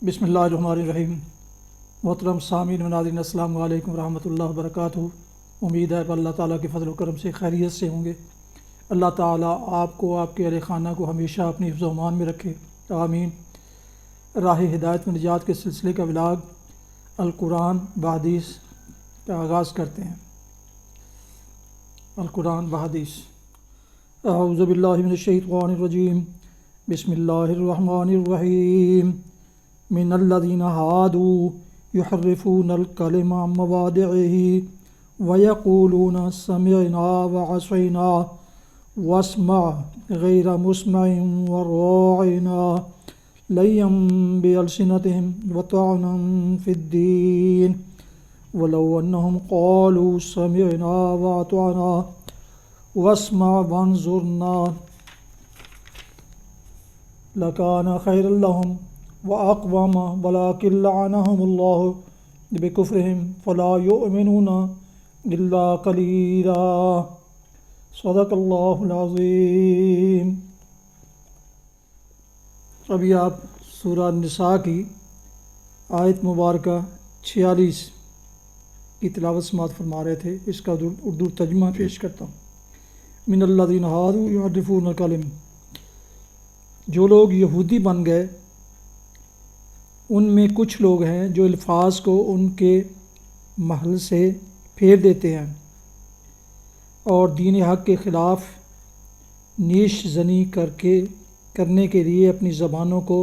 بسم اللہ الرحمن الرحیم۔ محترم سامعین و ناظرین، السلام علیکم ورحمۃ اللہ وبرکاتہ۔ امید ہے کہ اللہ تعالیٰ کے فضل و کرم سے خیریت سے ہوں گے۔ اللہ تعالیٰ آپ کو، آپ کے اہل خانہ کو ہمیشہ اپنی حفظ و امان میں رکھے، آمین۔ راہ ہدایت و نجات کے سلسلے کا ولاگ القرآن بحدیث کا آغاز کرتے ہیں۔ القرآن بحدیث۔ اعوذ باللہ من الشیطان الرجیم، بسم اللہ الرحمن الرحیم۔ من الذین ہادوا یحرفون الکلم عن مواضعہ ویقولون سمعنا وعصینا واسمع غیر مسمع وراعنا لیا بألسنتہم وطعنا فی الدین ولو انہم قالوا سمعنا واطعنا واسمع وانظرنا لکان خیرا لہم وأقوم ولكن لعنهم الله بكفرهم فلا يؤمنون إلا قليلا۔ صدق اللہ العظیم۔ ابھی آپ سورہ النساء کی آیت مبارکہ 46 کی تلاوت سماعت فرما رہے تھے۔ اس کا اردو ترجمہ پیش کرتا ہوں۔ من الذین ہادوا یحرفون الکلم، جو لوگ یہودی بن گئے ان میں کچھ لوگ ہیں جو الفاظ کو ان کے محل سے پھیر دیتے ہیں اور دین حق کے خلاف نیش زنی کرنے کے لیے اپنی زبانوں کو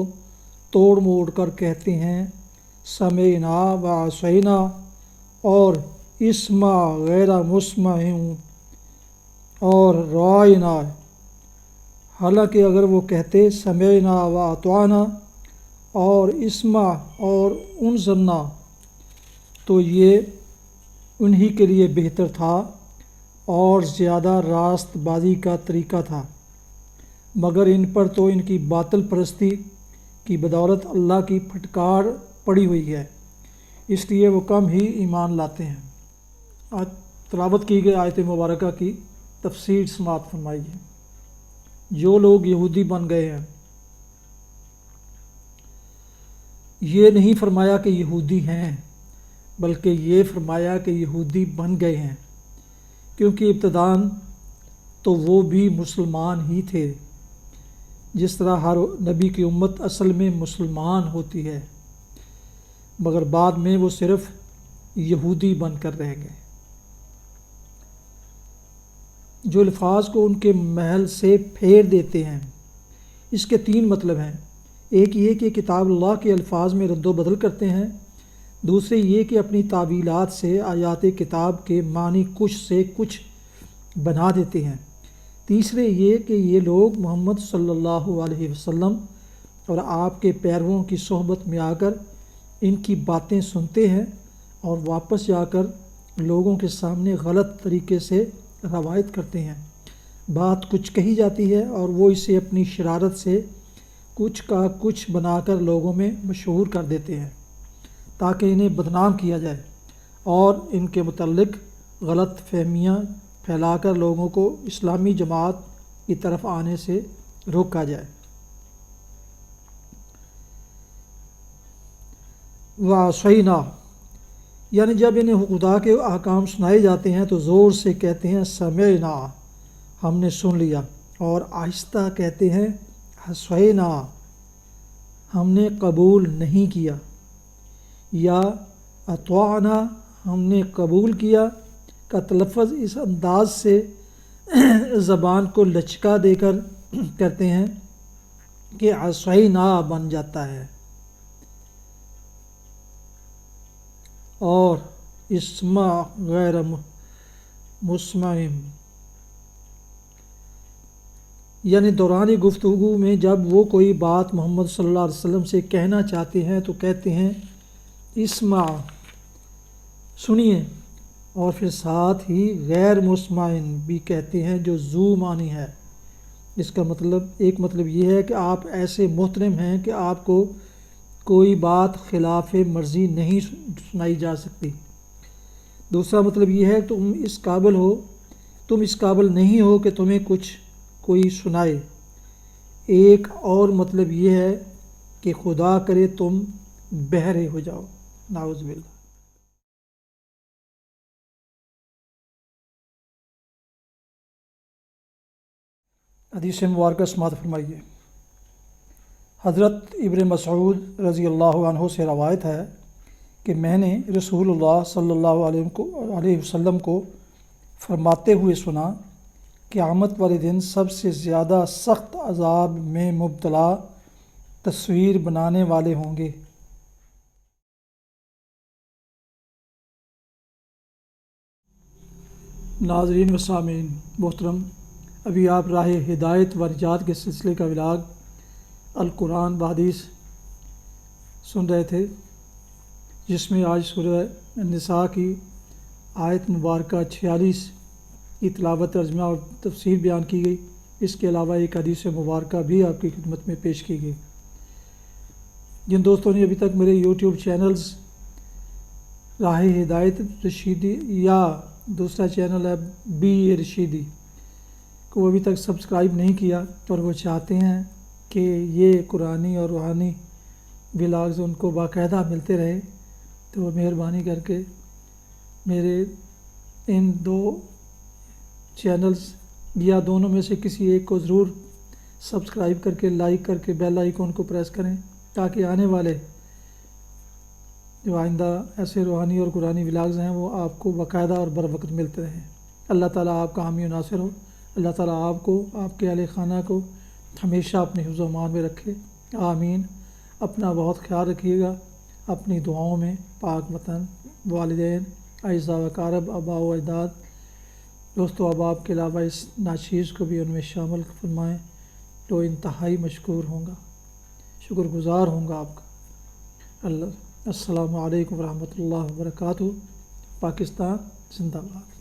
توڑ موڑ کر کہتے ہیں سمعنا وعصینا اور اسمع غیر مسمع اور راعنا، حالانکہ اگر وہ کہتے سمعنا واطعنا اور اسمع اور انظرنا تو یہ انہی کے لیے بہتر تھا اور زیادہ راست بازی کا طریقہ تھا، مگر ان پر تو ان کی باطل پرستی کی بدولت اللہ کی پھٹکار پڑی ہوئی ہے، اس لیے وہ کم ہی ایمان لاتے ہیں۔ تلاوت کی گئی آیت مبارکہ کی تفسیر سماعت فرمائیے۔ جو لوگ یہودی بن گئے ہیں، یہ نہیں فرمایا کہ یہودی ہیں، بلکہ یہ فرمایا کہ یہودی بن گئے ہیں، کیونکہ ابتداً تو وہ بھی مسلمان ہی تھے، جس طرح ہر نبی کی امت اصل میں مسلمان ہوتی ہے، مگر بعد میں وہ صرف یہودی بن کر رہ گئے۔ جو الفاظ کو ان کے محل سے پھیر دیتے ہیں، اس کے 3 مطلب ہیں۔ ایک یہ کہ کتاب اللہ کے الفاظ میں رد و بدل کرتے ہیں، دوسرے یہ کہ اپنی تعویلات سے آیات کتاب کے معنی کچھ سے کچھ بنا دیتے ہیں، تیسرے یہ کہ یہ لوگ محمد صلی اللہ علیہ وسلم اور آپ کے پیرووں کی صحبت میں آ کر ان کی باتیں سنتے ہیں اور واپس جا کر لوگوں کے سامنے غلط طریقے سے روایت کرتے ہیں۔ بات کچھ کہی جاتی ہے اور وہ اسے اپنی شرارت سے کچھ کا کچھ بنا کر لوگوں میں مشہور کر دیتے ہیں تاکہ انہیں بدنام کیا جائے اور ان کے متعلق غلط فہمیاں پھیلا کر لوگوں کو اسلامی جماعت کی طرف آنے سے روکا جائے۔ وعصینا، یعنی جب انہیں خدا کے احکام سنائے جاتے ہیں تو زور سے کہتے ہیں سمعنا، ہم نے سن لیا، اور آہستہ کہتے ہیں عصینا، ہم نے قبول نہیں کیا، یا اطعنا، ہم نے قبول کیا کا تلفظ اس انداز سے زبان کو لچکا دے کر کرتے ہیں کہ عصینا بن جاتا ہے، اور اسمع غیر مسمع، یعنی دوران گفتگو میں جب وہ کوئی بات محمد صلی اللہ علیہ وسلم سے کہنا چاہتے ہیں تو کہتے ہیں اسمع، سنیے، اور پھر ساتھ ہی غیر مسمع بھی کہتے ہیں جو ذو معنی ہے۔ اس کا ایک مطلب یہ ہے کہ آپ ایسے محترم ہیں کہ آپ کو کوئی بات خلاف مرضی نہیں سنائی جا سکتی۔ دوسرا مطلب یہ ہے کہ تم اس قابل نہیں ہو کہ تمہیں کوئی سنائے۔ ایک اور مطلب یہ ہے کہ خدا کرے تم بہرے ہو جاؤ۔ نعوذ باللہ۔ حدیث مبارکہ سماعت فرمائیے۔ حضرت ابن مسعود رضی اللہ عنہ سے روایت ہے کہ میں نے رسول اللہ صلی اللہ علیہ وسلم کو فرماتے ہوئے سنا، قیامت والے دن سب سے زیادہ سخت عذاب میں مبتلا تصویر بنانے والے ہوں گے۔ ناظرین و سامعین محترم، ابھی آپ راہ ہدایت و نجات کے سلسلے کا ولاگ القرآن و حدیث سن رہے تھے، جس میں آج سورہ النساء کی آیت مبارکہ 46 کی تلاوت، ترجمہ اور تفسیر بیان کی گئی۔ اس کے علاوہ ایک حدیث مبارکہ بھی آپ کی خدمت میں پیش کی گئی۔ جن دوستوں نے ابھی تک میرے یوٹیوب چینلز راہ ہدایت رشیدی یا دوسرا چینل ہے بی اے رشیدی کو ابھی تک سبسکرائب نہیں کیا اور وہ چاہتے ہیں کہ یہ قرآنی اور روحانی ولاگز ان کو باقاعدہ ملتے رہے، تو وہ مہربانی کر کے میرے ان دو چینلز یا دونوں میں سے کسی ایک کو ضرور سبسکرائب کر کے لائک کر کے بیل آئیکن کو پریس کریں، تاکہ آنے والے جو آئندہ ایسے روحانی اور قرآنی ولاگز ہیں وہ آپ کو باقاعدہ اور بر وقت ملتے رہیں۔ اللہ تعالیٰ آپ کا حامی و ناصر ہو۔ اللہ تعالیٰ آپ کو، آپ کے اہل خانہ کو ہمیشہ اپنے حفظ و امان میں رکھے، آمین۔ اپنا بہت خیال رکھیے گا، اپنی دعاؤں میں پاک وطن، والدین، اعزاء و اقارب، آباء و اجداد، دوست و احباب کے علاوہ اس ناچیز کو بھی ان میں شامل فرمائیں، تو انتہائی مشکور ہوں گا، شکر گزار ہوں گا آپ کا۔ السلام علیکم ورحمۃ اللہ وبرکاتہ۔ پاکستان زندہ باد۔